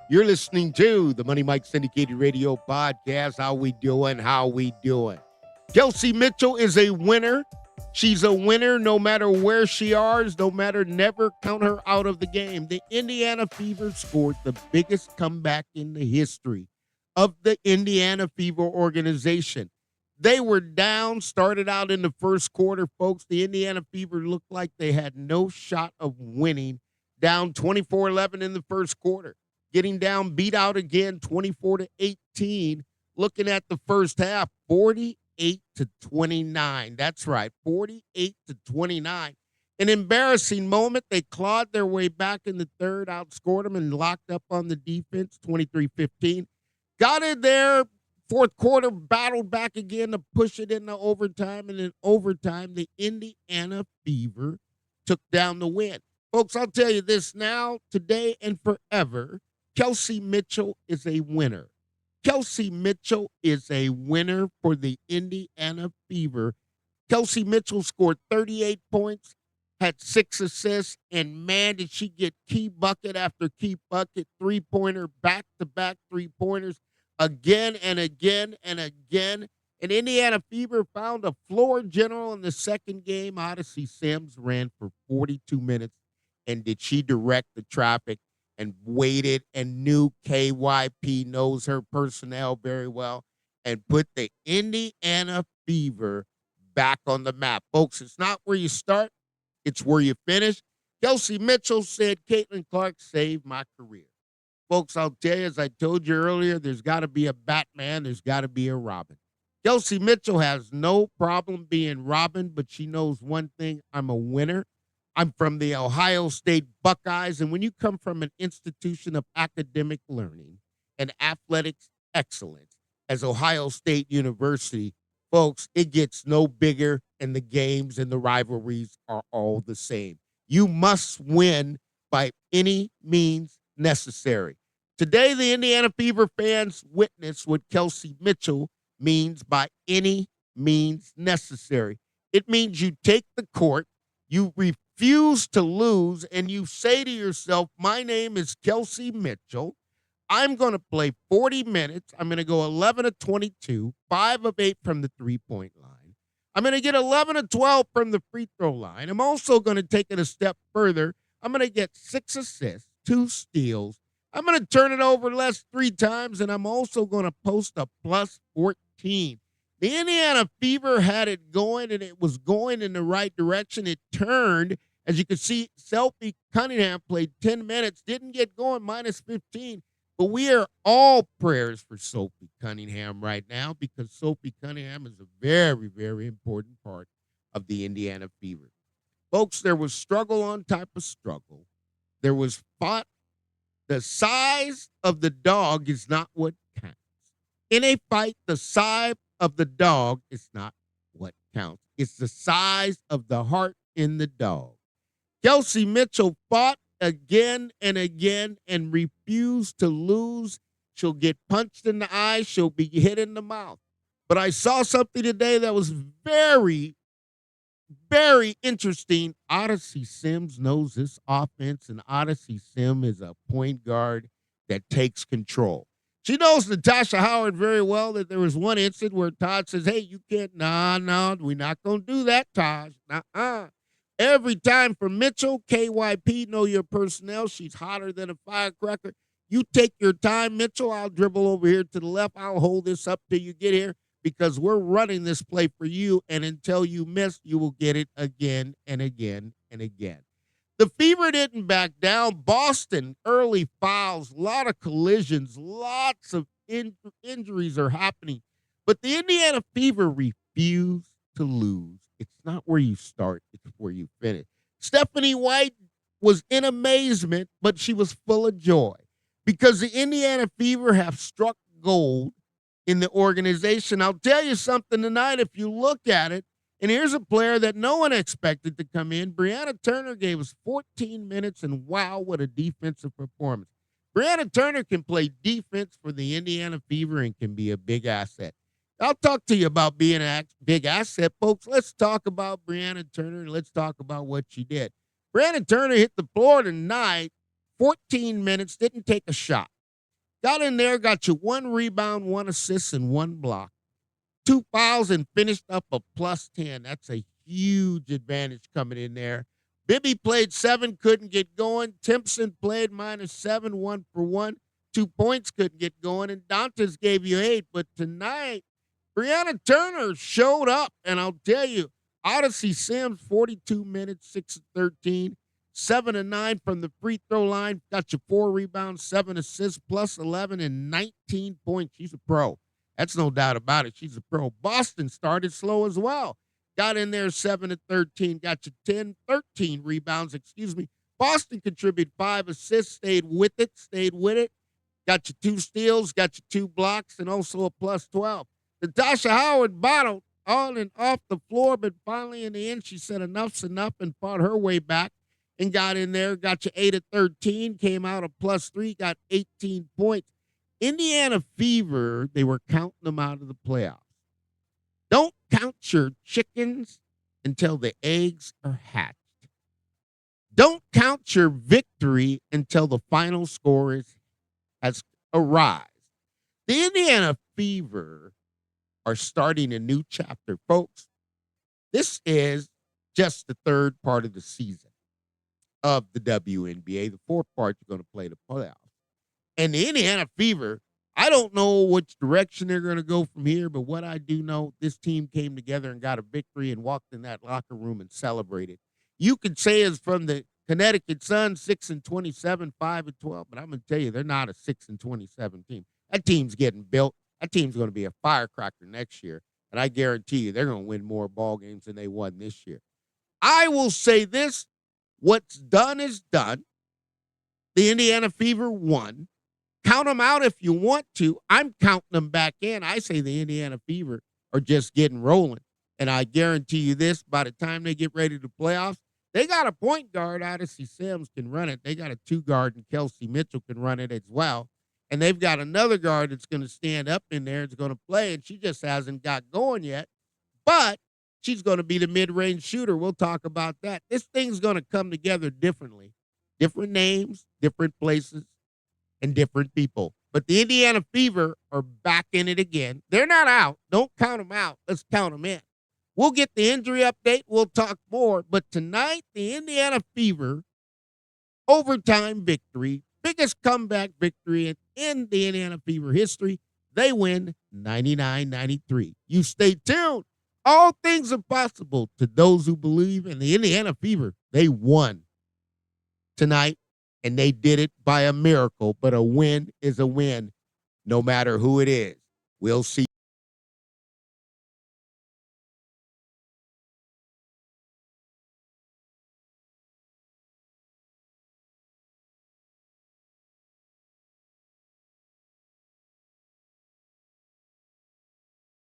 You're listening to the Money Mike Syndicated Radio Podcast. How we doing? How we doing? Kelsey Mitchell is a winner. She's a winner no matter where she is, no matter, never count her out of the game. The Indiana Fever scored the biggest comeback in the history of the Indiana Fever organization. They were down, started out in the first quarter, folks. The Indiana Fever looked like they had no shot of winning, down 24-11 in the first quarter. Getting down, beat out again, 24-18. Looking at the first half, 48-29. That's right, 48-29. An embarrassing moment. They clawed their way back in the third, outscored them, and locked up on the defense, 23-15. Got in there, fourth quarter, battled back again to push it into overtime, and in overtime, the Indiana Fever took down the win. Folks, I'll tell you this now, today and forever, Kelsey Mitchell is a winner. Kelsey Mitchell is a winner for the Indiana Fever. Kelsey Mitchell scored 38 points, had 6 assists, and man, did she get key bucket after key bucket, three-pointer, back-to-back three-pointers, again and again and again. And Indiana Fever found a floor general in the second game. Odyssey Sims ran for 42 minutes, and did she direct the traffic and waited and knew KYP knows her personnel very well and put the Indiana Fever back on the map. Folks, it's not where you start, it's where you finish. Kelsey Mitchell said, Caitlin Clark saved my career. Folks, I'll tell you, as I told you earlier, there's got to be a Batman, there's got to be a Robin. Kelsey Mitchell has no problem being Robin, but she knows one thing: I'm a winner. I'm from the Ohio State Buckeyes, and when you come from an institution of academic learning and athletics excellence as Ohio State University, folks, it gets no bigger, and the games and the rivalries are all the same. You must win by any means necessary. Today, the Indiana Fever fans witness what Kelsey Mitchell means by any means necessary. It means you take the court, you refuse to lose, and you say to yourself, my name is Kelsey Mitchell. I'm going to play 40 minutes. I'm going to go 11 of 22, 5 of 8 from the three-point line. I'm going to get 11 of 12 from the free throw line. I'm also going to take it a step further. I'm going to get 6 assists, 2 steals. I'm going to turn it over less 3 times, and I'm also going to post a plus 14. The Indiana Fever had it going, and it was going in the right direction. It turned. As you can see, Sophie Cunningham played 10 minutes, didn't get going, minus 15. But we are all prayers for Sophie Cunningham right now, because Sophie Cunningham is a very, very important part of the Indiana Fever. Folks, there was struggle on top of struggle. There was fought. The size of the dog is not what counts. In a fight, the size of the dog is not what counts. It's the size of the heart in the dog. Kelsey Mitchell fought again and again and refused to lose. She'll get punched in the eye. She'll be hit in the mouth. But I saw something today that was very, very interesting. Odyssey Sims knows this offense, and Odyssey Sim is a point guard that takes control. She knows Natasha Howard very well, that there was one incident where Todd says, hey, you can't, no, we're not going to do that, Todd. Every time for Mitchell, KYP, know your personnel. She's hotter than a firecracker. You take your time, Mitchell. I'll dribble over here to the left. I'll hold this up till you get here, because we're running this play for you, and until you miss, you will get it again and again and again. The Fever didn't back down. Boston, early fouls, a lot of collisions, lots of injuries are happening. But the Indiana Fever refused to lose. It's not where you start, it's where you finish. Stephanie White was in amazement, but she was full of joy, because the Indiana Fever have struck gold in the organization. I'll tell you something tonight, if you look at it, and here's a player that no one expected to come in. Brianna Turner gave us 14 minutes, and wow, what a defensive performance. Brianna Turner can play defense for the Indiana Fever and can be a big asset. I'll talk to you about being a big asset, folks. Let's talk about Brianna Turner, and let's talk about what she did. Brianna Turner hit the floor tonight, 14 minutes, didn't take a shot. Got in there, got you 1 rebound, 1 assist, and 1 block. 2 fouls and finished up a +10. That's a huge advantage coming in there. Bibby played 7, couldn't get going. Timpson played -7, 1 for 1. 2 points, couldn't get going. And Dantes gave you 8. But tonight, Brianna Turner showed up. And I'll tell you, Odyssey Sims, 42 minutes, 6 of 13. 7 of 9 from the free throw line. Got you 4 rebounds, 7 assists, +11, and 19 points. She's a pro. That's no doubt about it. She's a pro. Boston started slow as well. Got in there 7 of 13. Got you 13 rebounds, Boston contributed 5 assists, stayed with it. Got you 2 steals, got you 2 blocks, and also a +12. Natasha Howard battled on and off the floor, but finally in the end, she said enough's enough and fought her way back and got in there. Got you 8 of 13, came out a +3, got 18 points. Indiana Fever, they were counting them out of the playoffs. Don't count your chickens until the eggs are hatched. Don't count your victory until the final score has arrived. The Indiana Fever are starting a new chapter, folks. This is just the 3rd part of the season of the WNBA. The 4th part, you're going to play the playoffs. And the Indiana Fever, I don't know which direction they're going to go from here, but what I do know, this team came together and got a victory and walked in that locker room and celebrated. You could say it's from the Connecticut Sun, 6-27, 5-12, but I'm going to tell you, they're not a 6-27 team. That team's getting built. That team's going to be a firecracker next year, and I guarantee you they're going to win more ball games than they won this year. I will say this, what's done is done. The Indiana Fever won. Count them out if you want to. I'm counting them back in. I say the Indiana Fever are just getting rolling. And I guarantee you this, by the time they get ready to playoffs, they got a point guard. Odyssey Sims can run it. They got a 2 guard, and Kelsey Mitchell can run it as well. And they've got another guard that's going to stand up in there. It's going to play, and she just hasn't got going yet. But she's going to be the mid-range shooter. We'll talk about that. This thing's going to come together differently. Different names, different places, and different people. But the Indiana Fever are back in it again. They're not out. Don't count them out. Let's count them in. We'll get the injury update. We'll talk more. But tonight, the Indiana Fever overtime victory, biggest comeback victory in the Indiana Fever history. They win 99-93. You stay tuned. All things are possible to those who believe in the Indiana Fever. They won tonight. And they did it by a miracle, but a win is a win, no matter who it is. We'll see.